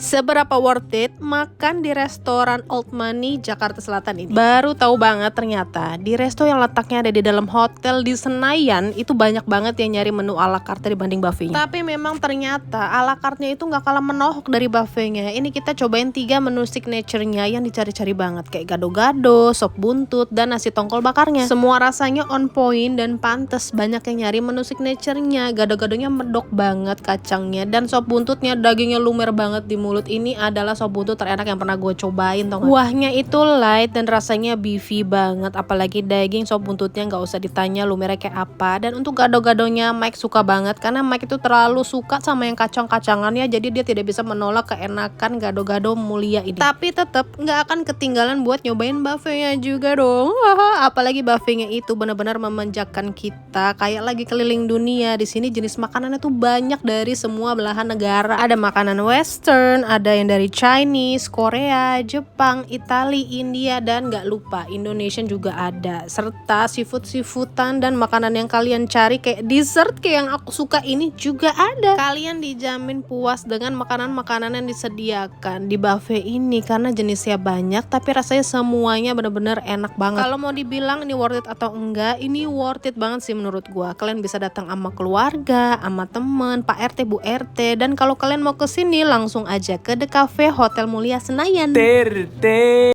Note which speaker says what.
Speaker 1: Seberapa worth it makan di restoran Old Money Jakarta Selatan ini? Baru tahu banget ternyata di resto yang letaknya ada di dalam hotel di Senayan itu banyak banget yang nyari menu ala carte dibanding buffetnya. Tapi memang ternyata ala carte-nya itu nggak kalah menohok dari buffetnya. Ini kita cobain 3 menu signature-nya yang dicari-cari banget, kayak gado-gado, sop buntut, dan nasi tongkol bakarnya. Semua rasanya on point dan pantes, banyak yang nyari menu signature-nya. Gado-gadonya medok banget kacangnya, dan sop buntutnya dagingnya lumer banget di mulut. Ini adalah sop buntut terenak yang pernah gue cobain, tau gak? Kuahnya itu light dan rasanya beefy banget, apalagi daging sop buntutnya nggak usah ditanya lumernya kayak apa. Dan untuk gado-gadonya Mike suka banget, karena Mike itu terlalu suka sama yang kacang-kacangannya, jadi dia tidak bisa menolak keenakan gado-gado mulia ini. Tapi tetap nggak akan ketinggalan buat nyobain buffetnya juga dong. Apalagi buffetnya itu benar-benar memanjakan kita, kayak lagi keliling dunia. Di sini jenis makanannya tuh banyak dari semua belahan negara. Ada makanan western, ada yang dari Chinese, Korea, Jepang, Itali, India, dan gak lupa Indonesian juga ada. Serta seafood-seafoodan dan makanan yang kalian cari kayak dessert kayak yang aku suka ini juga ada. Kalian dijamin puas dengan makanan-makanan yang disediakan di buffet ini karena jenisnya banyak tapi rasanya semuanya bener-bener enak banget. Kalau mau dibilang ini worth it atau enggak, ini worth it banget sih menurut gua. Kalian bisa datang sama keluarga, sama temen, Pak RT, Bu RT, dan kalau kalian mau kesini langsung aja ke The Cafe Hotel Mulia Senayan.